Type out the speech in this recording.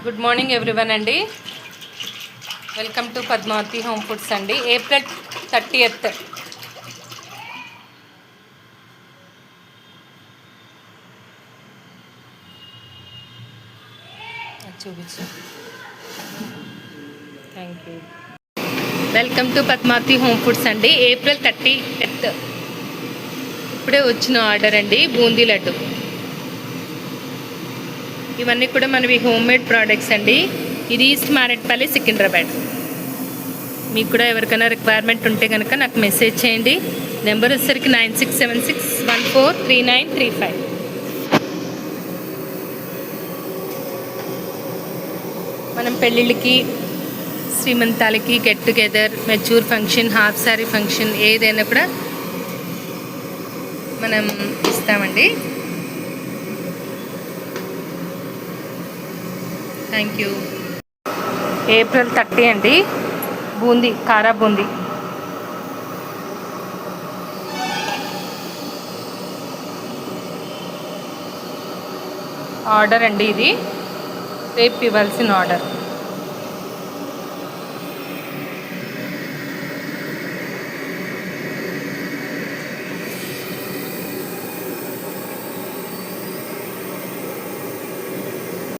Good morning everyone అండి. Welcome to Padmavathi home foods అండి. April 30th చూపించు. Thank you. Welcome to Padmavathi home foods అండి. April 30th ఇప్పుడే వచ్చిన ఆర్డర్ అండి. బూందీ లడ్డు. ఇవన్నీ కూడా మనవి హోమ్ మేడ్ ప్రోడక్ట్స్ అండి. ఇది ఈస్ట్ మారేట్పల్లి, సికింద్రాబాద్. మీకు కూడా ఎవరికైనా రిక్వైర్మెంట్ ఉంటే కనుక నాకు మెసేజ్ చేయండి. నెంబర్ వచ్చేసరికి 9676143935. మనం పెళ్ళిళ్ళకి, శ్రీమంతాలకి, get together, mature function, half sari function ఏదైనా కూడా మనం ఇస్తామండి. Thank you. ఏప్రిల్ 30 అండి. బూందీ, కారా బూందీ. ఆర్డర్ అండి. ఇది రేపు ఇవ్వాల్సిన ఆర్డర్.